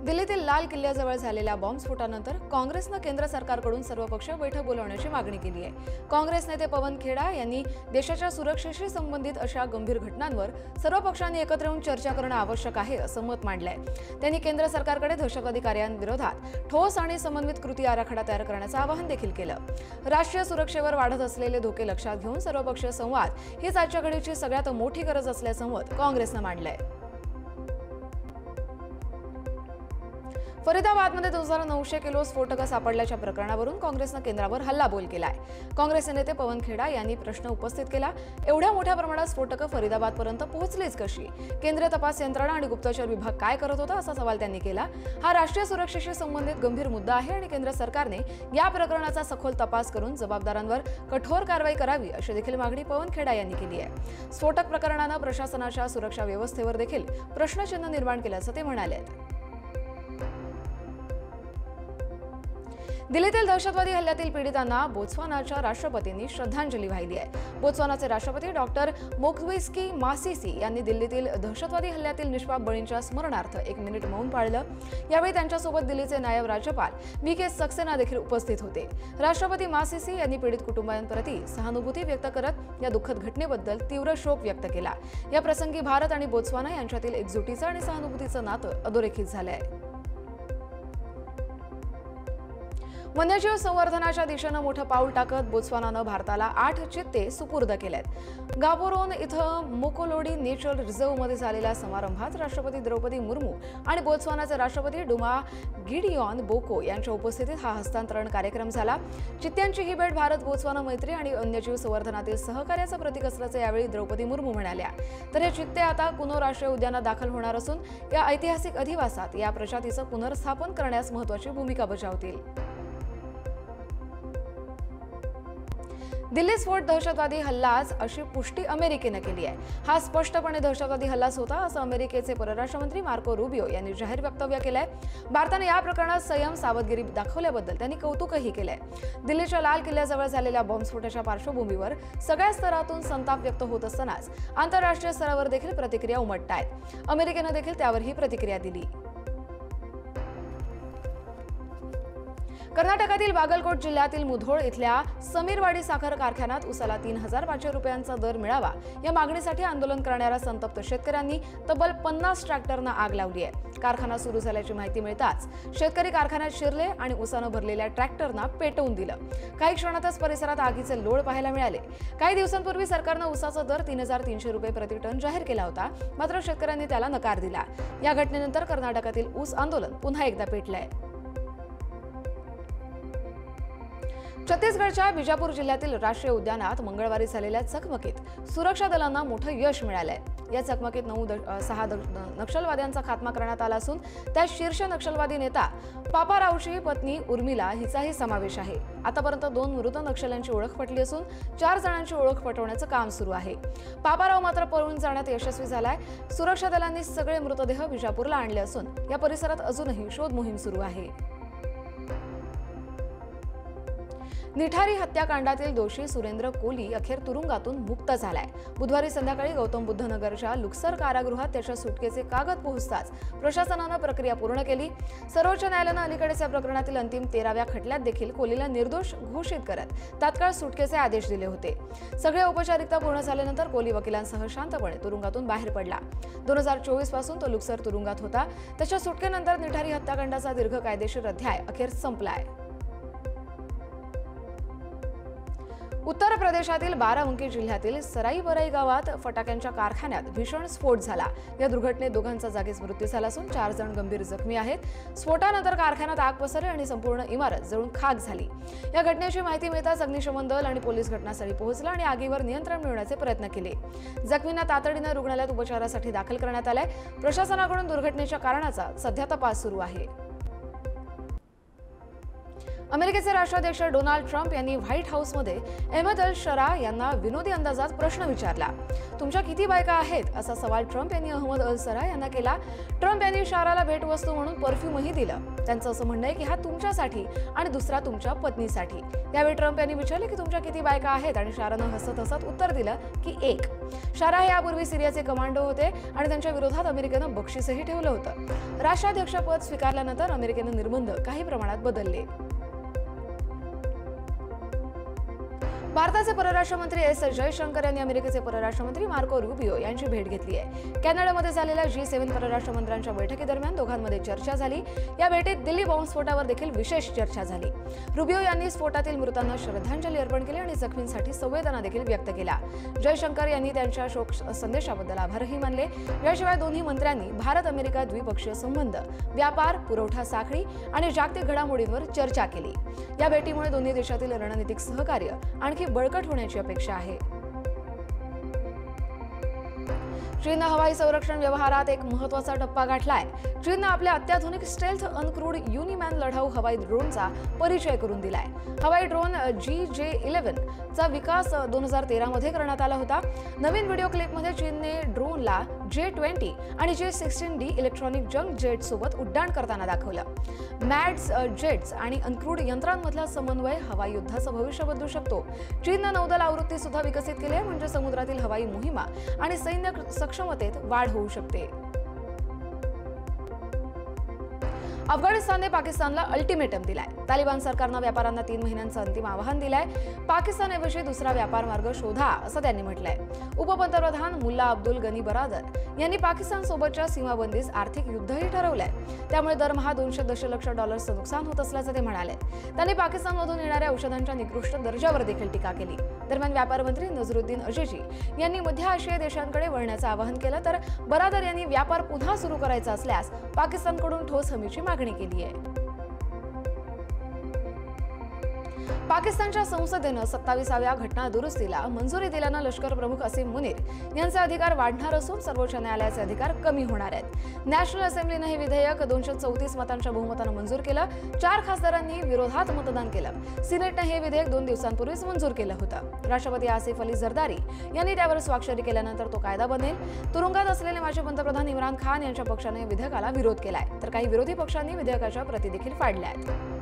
दिल्लीतील लाल किल्ल्याजवळ झालेल्या बॉम्बस्फोटानंतर काँग्रेसनं केंद्र सरकारकडून सर्वपक्षीय बैठक बोलावण्याची मागणी केली आहे। काँग्रेस नेते पवन खेडा यांनी देशाच्या सुरक्षेशी संबंधित अशा गंभीर घटनांवर सर्व पक्षांनी एकत्र येऊन चर्चा करणं आवश्यक आहे असं मत मांडलंय। त्यांनी केंद्र सरकारकडे दहशतवादी कार्यांविरोधात ठोस आणि समन्वित कृती आराखडा तयार करण्याचं आवाहन देखील केलं। राष्ट्रीय सुरक्षेवर वाढत असलेले धोके लक्षात घेऊन सर्वपक्षीय संवाद हीच आजच्या घडीची सगळ्यात मोठी गरज असल्याचं मत काँग्रेसनं मांडलंय। फरीदाबादमध्ये 2900 किलो स्फोटकं सापडल्याच्या प्रकरणावरून काँग्रेसनं केंद्रावर हल्लाबोल केलाय। काँग्रेसचे नेते पवन खेडा यांनी प्रश्न उपस्थित केला, एवढ्या मोठ्या प्रमाणात स्फोटकं फरीदाबादपर्यंत पोहोचलीच कशी? केंद्रीय तपास यंत्रणा आणि गुप्तचर विभाग काय करत होता असा सवाल त्यांनी केला। हा राष्ट्रीय सुरक्षेशी संबंधित गंभीर मुद्दा आहे आणि केंद्र सरकारने या प्रकरणाचा सखोल तपास करून जबाबदारांवर कठोर कारवाई करावी अशी देखील मागणी पवन खेडा यांनी केली आहे। स्फोटक प्रकरणानं प्रशासनाच्या सुरक्षा व्यवस्थेवर देखील प्रश्नचिन्ह निर्माण केल्याचं ते म्हणाले। दिल्लीतील दहशतवादी हल्ल्यातील पीडितांना बोत्सवानाच्या राष्ट्रपतींनी श्रद्धांजली वाहिली आहे। बोत्सवानाचे राष्ट्रपती डॉक्टर मोक्वेस्की मासिसी यांनी दिल्लीतील दहशतवादी हल्ल्यातील निष्पाप बळींच्या स्मरणार्थ 1 मिनिट मौन पाळलं। यावेळी त्यांच्यासोबत दिल्लीचे नायब राज्यपाल वी.के. सक्सेना देखील उपस्थित होते। राष्ट्रपती मासिसी यांनी पीडित कुटुंबांप्रती सहानुभूती व्यक्त करत या दुःखद घटनेबद्दल तीव्र शोक व्यक्त केला। या प्रसंगी भारत आणि बोत्सवाना यांच्यातील एकजुटीचं आणि सहानुभूतीचं नातं अधोरेखित झालंय। वन्यजीव संवर्धनाच्या दिशेनं मोठं पाऊल टाकत बोत्सवानानं भारताला 8 चित्ते सुपूर्द केलेत। गाबोरोन इथं मोकोलोडी नेचर रिझर्व्हमध्ये झालेल्या समारंभात राष्ट्रपती द्रौपदी मुर्मू आणि बोत्सवानाचे राष्ट्रपती डुमा गिडियॉन बोको यांच्या उपस्थितीत हा हस्तांतरण कार्यक्रम झाला। चित्त्यांची ही भेट भारत बोत्सवाना मैत्री आणि वन्यजीव संवर्धनातील सहकार्याचं प्रतीक असल्याचं यावेळी द्रौपदी मुर्मू म्हणाल्या। तर हे चित्ते आता कुनो राष्ट्रीय उद्यानात दाखल होणार असून या ऐतिहासिक अधिवासात या प्रजातीचं पुनर्स्थापन करण्यास महत्त्वाची भूमिका बजावतील। दिल्ली स्फोट दहशतवादी हल्लाच अशी पुष्टी अमेरिकेनं केली आहे। हा स्पष्टपणे दहशतवादी हल्लाच होता असं अमेरिकेचे परराष्ट्र मंत्री मार्को रुबियो यांनी जाहीर वक्तव्य केलंय। भारताने या प्रकरणात संयम सावधगिरी दाखवल्याबद्दल त्यांनी कौतुकही केलंय। दिल्लीच्या लाल किल्ल्याजवळ झालेल्या बॉम्बस्फोटाच्या पार्श्वभूमीवर सगळ्या स्तरातून संताप व्यक्त होत असतानाच आंतरराष्ट्रीय स्तरावर देखील प्रतिक्रिया उमटतायत। अमेरिकेनं देखील त्यावर ही प्रतिक्रिया दिली। कर्नाटकातील बागलकोट जिल्ह्यातील मुधोळ इथल्या समीरवाडी साखर कारखान्यात उसाला 3500 रुपयांचा दर मिळावा या मागणीसाठी आंदोलन करणाऱ्या संतप्त शेतकऱ्यांनी तब्बल 50 ट्रॅक्टरना आग लावली आहे। कारखाना सुरू झाल्याची माहिती मिळताच शेतकरी कारखान्यात शिरले आणि उसानं भरलेल्या ट्रॅक्टरना पेटवून दिलं। काही क्षणातच परिसरात आगीचे लोळ पाहायला मिळाले। काही दिवसांपूर्वी सरकारनं उसाचा दर 3300 रुपये प्रति टन जाहीर केला होता, मात्र शेतकऱ्यांनी त्याला नकार दिला। या घटनेनंतर कर्नाटकातील ऊस आंदोलन पुन्हा एकदा पेटलंय। छत्तीसगडच्या बिजापूर जिल्ह्यातील राष्ट्रीय उद्यानात मंगळवारी झालेल्या चकमकीत सुरक्षा दलांना मोठं यश मिळालंय। या चकमकीत 6 नक्षलवाद्यांचा खात्मा करण्यात आला असून त्यात शीर्ष नक्षलवादी नेता पापारावची पत्नी उर्मिला हिचाही समावेश आहे। आतापर्यंत 2 मृत नक्षल्यांची ओळख पटली असून 4 जणांची ओळख पटवण्याचं काम सुरू आहे। पापाराव मात्र पळून जाण्यात यशस्वी झालाय। सुरक्षा दलांनी सगळे मृतदेह बिजापूरला आणले असून या परिसरात अजूनही शोध मोहीम सुरू आहे। निठारी हत्याकांडातील दोषी सुरेंद्र कोली अखेर तुरुंगातून मुक्त झालाय। बुधवारी संध्याकाळी गौतम बुद्ध नगरच्या लुक्सर कारागृहात त्याच्या सुटकेचे कागद पोहोचताच प्रशासनानं प्रक्रिया पूर्ण केली। सर्वोच्च न्यायालयानं अलीकडेच या प्रकरणातील अंतिम 13व्या खटल्यात देखील कोलीला निर्दोष घोषित करत तात्काळ सुटकेचे आदेश दिले होते। सगळ्या औपचारिकता पूर्ण झाल्यानंतर कोली वकिलांसह शांतपणे तुरुंगातून बाहेर पडला। 2024 पासून तो लुक्सर तुरुंगात होता। त्याच्या सुटकेनंतर निठारी हत्याकांडाचा दीर्घ कायदेशीर अध्याय अखेर संपलाय। उत्तर प्रदेशातील बाराबंकी जिल्ह्यातील सराईबराई गावात फटाक्यांच्या कारखान्यात भीषण स्फोट झाला। या दुर्घटनेत दोघांचा जागीच मृत्यू झाला असून 4 जण गंभीर जखमी आहेत। स्फोटानंतर कारखान्यात आग पसरली आणि संपूर्ण इमारत जळून खाक झाली। या घटनेची माहिती मिळताच अग्निशमन दल आणि पोलीस घटनास्थळी पोहोचला आणि आगीवर नियंत्रण मिळवण्याचे प्रयत्न केले। जखमींना तातडीने रुग्णालयात उपचारासाठी दाखल करण्यात आले। प्रशासनाकडून दुर्घटनेच्या कारणाचा सध्या तपास सुरू आहे। अमेरिकेचे राष्ट्राध्यक्ष डोनाल्ड ट्रम्प यांनी व्हाईट हाऊसमध्ये अहमद अल शरा यांना विनोदी अंदाजात प्रश्न विचारला. तुमच्या किती बायका आहेत असा सवाल ट्रम्प यांनी अहमद अल शरा यांना केला. ट्रम्प यांनी शाराला भेटवस्तू म्हणून परफ्यूमही दिलं. त्यांचं असं म्हणणं आहे की हा तुमच्यासाठी आणि दुसरा तुमच्या पत्नीसाठी. यावेळी ट्रम्प यांनी विचारले की तुमच्या किती बायका आहेत आणि शारानं हसत हसत उत्तर दिलं की एक. शारा हे यापूर्वी सिरियाचे कमांडो होते आणि त्यांच्या विरोधात अमेरिकेनं बक्षीसही ठेवलं होतं. राष्ट्राध्यक्षपद स्वीकारल्यानंतर अमेरिकेनं निर्बंध काही प्रमाणात बदलले. भारताचे परराष्ट्र मंत्री एस जयशंकर यांनी अमेरिकेचे परराष्ट्र मंत्री मार्को रुबियो यांची भेट घेतली आहे. कॅनडामध्ये झालेल्या G7 परराष्ट्र मंत्र्यांच्या बैठकीदरम्यान दोघांमध्ये चर्चा झाली. या भेटीत दिल्ली बॉम्बस्फोटावर देखील विशेष चर्चा झाली. रुबियो यांनी स्फोटातील मृतांना श्रद्धांजली अर्पण केली आणि जखमींसाठी संवेदना देखील व्यक्त केल्या. जयशंकर यांनी त्यांच्या शोक संदेशाबद्दल आभारही मानले. याशिवाय दोन्ही मंत्र्यांनी भारत-अमेरिका द्विपक्षीय संबंध, व्यापार, पुरवठा साखळी आणि जागतिक घडामोडींवर चर्चा केली. या भेटीमुळे दोन्ही देशातील रणनीतिक सहकार्य आणखी बळकट होण्याची अपेक्षा आहे. चीननं हवाई संरक्षण व्यवहारात एक महत्त्वाचा टप्पा गाठलाय. चीननं आपल्या अत्याधुनिक स्टेल्थ अनक्रूड युनिमॅन लढाऊ हवाई ड्रोनचा परिचय करून दिलाय. हवाई ड्रोन GJ-11 चा विकास 2013 मध्ये करण्यात आला होता. नवीन व्हिडिओ क्लिपमध्ये चीनने ड्रोनला J-20 आणि J-16D इलेक्ट्रॉनिक जंक जेट सोबत उड्डाण करताना दाखवलं. मॅड्स जेट्स आणि अनक्रूड यंत्रांमधला समन्वय हवाई युद्धाचं भविष्य बदलू शकतो. चीननं नौदल आवृत्ती सुद्धा विकसित केली आहे, म्हणजे समुद्रातील हवाई मोहिमा आणि सैन्य सक्षमतेत वाढ होऊ शकते. अफगाणिस्तानने पाकिस्तानला अल्टिमेटम दिलाय. तालिबान सरकारनं व्यापाऱ्यांना 3 महिन्यांचं अंतिम आवाहन दिलंय. पाकिस्तानऐवजी दुसरा व्यापार मार्ग शोधा असं त्यांनी म्हटलंय. उपपंतप्रधान मुल्ला अब्दुल गनी बरादर यांनी पाकिस्तानसोबतच्या सीमाबंदीस आर्थिक युद्धही ठरवलंय. त्यामुळे दरमहा $200 दशलक्ष नुकसान होत असल्याचं ते म्हणाले. त्यांनी पाकिस्तानमधून येणाऱ्या औषधांच्या निकृष्ट दर्जावर देखील टीका केली. दरम्यान व्यापार मंत्री नझरुद्दीन अजेजी यांनी मध्य आशियाई देशांकडे वळण्याचं आवाहन केलं, तर बरादर यांनी व्यापार पुन्हा सुरू करायचा असल्यास पाकिस्तानकडून ठोस हमीची मागणी केली आहे. पाकिस्तानच्या संसदेनं 27व्या घटना दुरुस्तीला मंजुरी दिल्यानं लष्कर प्रमुख असीम मुनीर यांचे अधिकार वाढणार असून सर्वोच्च न्यायालयाचे अधिकार कमी होणार आहेत. नॅशनल असेंब्लीनं हे विधेयक 234 मतांच्या बहुमतानं मंजूर केलं. 4 खासदारांनी विरोधात मतदान केलं. सिनेटनं हे विधेयक 2 दिवसांपूर्वीच मंजूर केलं होतं. राष्ट्रपती आसिफ अली झरदारी यांनी त्यावर स्वाक्षरी केल्यानंतर तो कायदा बनेल. तुरुंगात असलेले माजी पंतप्रधान इम्रान खान यांच्या पक्षाने या विधेयकाला विरोध केलाय, तर काही विरोधी पक्षांनी विधेयकाच्या प्रती देखील फाडल्या आहेत.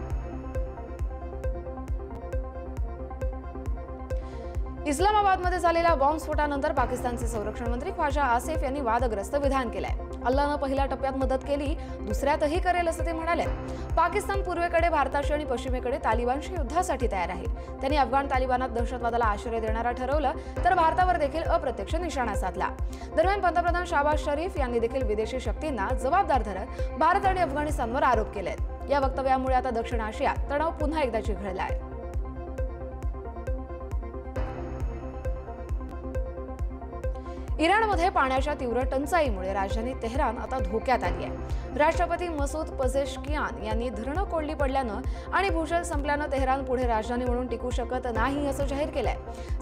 इस्लामाबादमध्ये झालेल्या बॉम्बस्फोटानंतर पाकिस्तानचे संरक्षण मंत्री ख्वाजा आसिफ यांनी वादग्रस्त विधान केलंय. अल्लानं पहिल्या टप्प्यात मदत केली, दुसऱ्यातही करेल असं ते म्हणाले. पाकिस्तान पूर्वेकडे भारताशी आणि पश्चिमेकडे तालिबानशी युद्धासाठी तयार आहे. त्यांनी अफगाण तालिबानात दहशतवादाला आश्रय देणारा ठरवलं, तर भारतावर देखील अप्रत्यक्ष निशाणा साधला. दरम्यान पंतप्रधान शहबाज शरीफ यांनी देखील विदेशी शक्तींना जबाबदार धरत भारत आणि अफगाणिस्तानवर आरोप केलेत. या वक्तव्यामुळे आता दक्षिण आशियात तणाव पुन्हा एकदा चिघळलाय. इराणमध्ये पाण्याच्या तीव्र टंचाईमुळे राजधानी तेहरान आता धोक्यात आली आहे. राष्ट्रपती मसूद पझेश्कियान यांनी धरणं कोरडी पडल्यानं आणि भूजल संपल्यानं तेहरान पुढे राजधानी म्हणून टिकू शकत नाही असं जाहीर केलंय.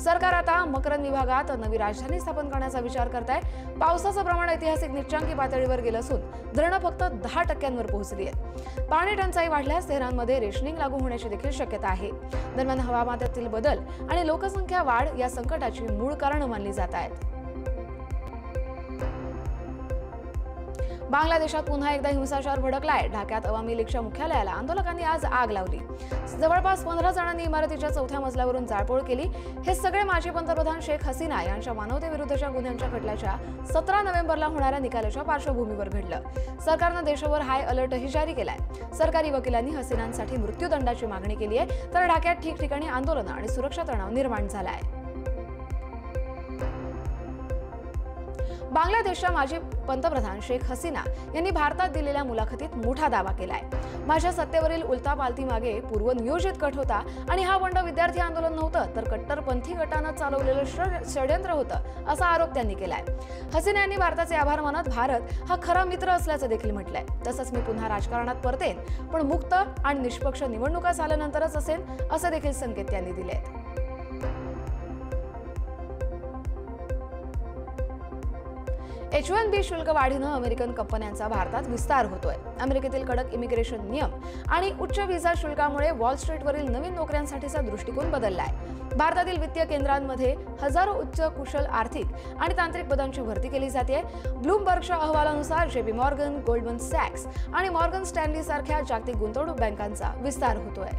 सरकार आता मकरन विभागात नवी राजधानी स्थापन करण्याचा विचार करत आहे. पावसाचं प्रमाण ऐतिहासिक निच्चांकी पातळीवर गेलं असून धरणं फक्त 10% पोहोचली आहेत. पाणी टंचाई वाढल्यास तेहरानमध्ये रेशनिंग लागू होण्याची देखील शक्यता आहे. दरम्यान हवामानातील बदल आणि लोकसंख्या वाढ या संकटाची मूळ कारणं मानली जात आहेत. बांगलादेशात पुन्हा एकदा हिंसाचार भडकलाय. ढाक्यात अवामी लीगच्या मुख्यालयाला आंदोलकांनी आज आग लावली. जवळपास 15 जणांनी इमारतीच्या 4थ्या मजल्यावरून जाळपोळ केली. हे सगळे माजी पंतप्रधान शेख हसीना यांच्या मानवतेविरुद्धच्या गुन्ह्यांच्या खटल्याच्या 17 नोव्हेंबरला होणाऱ्या निकालाच्या पार्श्वभूमीवर घडलं. सरकारनं देशभर हाय अलर्टही जारी केलाय. सरकारी वकिलांनी हसीनांसाठी मृत्यूदंडाची मागणी केली आहे, तर ढाक्यात ठिकठिकाणी आंदोलनं आणि सुरक्षा तणाव निर्माण झाला आहे. बांगलादेशच्या माजी पंतप्रधान शेख हसीना यांनी भारतात दिलेल्या मुलाखतीत मोठा दावा केलाय. माझ्या सत्तेवरील उलटापालती मागे पूर्वनियोजित कट होता आणि हा बंड विद्यार्थी आंदोलन नव्हतं, तर कट्टरपंथी गटानं चालवलेलं षड्यंत्र होतं असा आरोप त्यांनी केलाय. हसीना यांनी भारताचे आभार मानत भारत हा खरा मित्र असल्याचं देखील म्हटलंय. तसंच मी पुन्हा राजकारणात परतेन, पण मुक्त आणि निष्पक्ष निवडणुका झाल्यानंतरच असेल असे देखील संकेत त्यांनी दिले आहेत. H-1B शुल्क वाढीनं अमेरिकन कंपन्यांचा भारतात विस्तार होतोय. अमेरिकेतील कडक इमिग्रेशन नियम आणि उच्च व्हिसा शुल्कामुळे वॉल स्ट्रीटवरील नवीन नोकऱ्यांसाठीचा दृष्टिकोन बदललाय. भारतातील वित्तीय केंद्रांमध्ये हजारो उच्च कुशल आर्थिक आणि तांत्रिक पदांची भरती केली जाते. ब्लूमबर्गच्या अहवालानुसार JP मॉर्गन, गोल्डमन सॅक्स आणि मॉर्गन स्टॅनली सारख्या जागतिक गुंतवणूक बँकांचा विस्तार होतोय.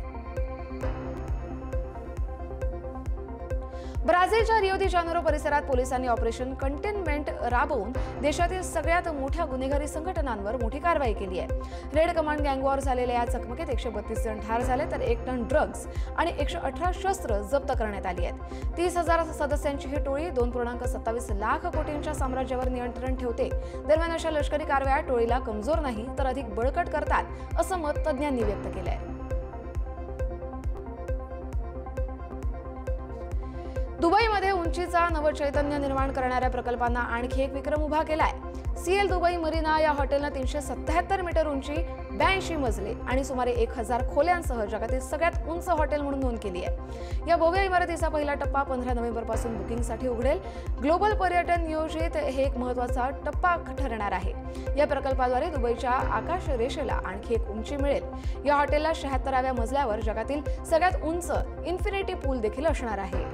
ब्राझीलच्या रिओ दी जानेरो परिसरात पोलिसांनी ऑपरेशन कंटेनमेंट राबवून देशातील सगळ्यात मोठ्या गुन्हेगारी संघटनांवर मोठी कारवाई केली आहे. रेड कमांड गँगवॉर झालेल्या या चकमकीत 132 जण ठार झाले, तर 1 टन ड्रग्ज आणि 118 शस्त्र जप्त करण्यात आली आहेत. 30,000 सदस्यांची ही टोळी 2.27 लाख कोटींच्या साम्राज्यावर नियंत्रण ठेवते. दरम्यान अशा लष्करी कारवाया टोळीला कमजोर नाही तर अधिक बळकट करतात, असं मत तज्ज्ञांनी व्यक्त केलंय. दुबईमध्ये उंचीचा नवचैतन्य निर्माण करणाऱ्या प्रकल्पांना आणखी एक विक्रम उभा केलाय. CL दुबई मरीना या हॉटेलनं 377 मीटर उंची, 82 मजले आणि सुमारे 1000 खोल्यांसह जगातील सगळ्यात उंच हॉटेल म्हणून नोंद केली आहे. या भव्य इमारतीचा पहिला टप्पा 15 नोव्हेंबरपासून बुकिंगसाठी उघडेल. ग्लोबल पर्यटन नियोजित हे एक महत्त्वाचा टप्पा ठरणार आहे. या प्रकल्पाद्वारे दुबईच्या आकाश रेषेला आणखी एक उंची मिळेल. या हॉटेलला 76व्या मजल्यावर जगातील सगळ्यात उंच इन्फिनिटी पूल देखील असणार आहे.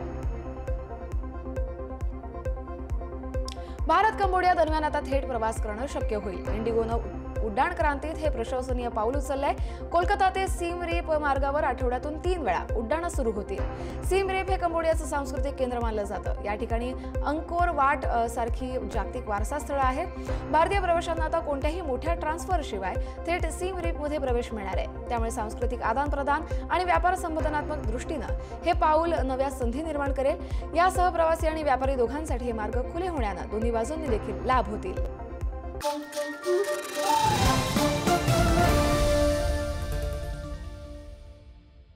भारत कंबोडिया दरम्यान आता थेट प्रवास करणं शक्य होईल. इंडिगोनं उड्डाण क्रांतीत हे प्रशंसनीय पाऊल उचललंय. कोलकाता ते सिम रीप मार्गावर आठवड्यातून 3 वेळा उड्डाणं सुरू होतील. सिम रीप हे कंबोडियाचं सांस्कृतिक केंद्र मानलं जातं. या ठिकाणी अंकोर वाट सारखी जागतिक वारसा स्थळं आहेत. भारतीय प्रवाशांना आता कोणत्याही मोठ्या ट्रान्सफर शिवाय थेट सिम रीपमध्ये प्रवेश मिळणार आहे. त्यामुळे सांस्कृतिक आदान प्रदान आणि व्यापार संवर्धनात्मक दृष्टीनं हे पाऊल नव्या संधी निर्माण करेल. यासह प्रवासी आणि व्यापारी दोघांसाठी हे मार्ग खुले होण्यानं दोन्ही बाजूंनी देखील लाभ होतील.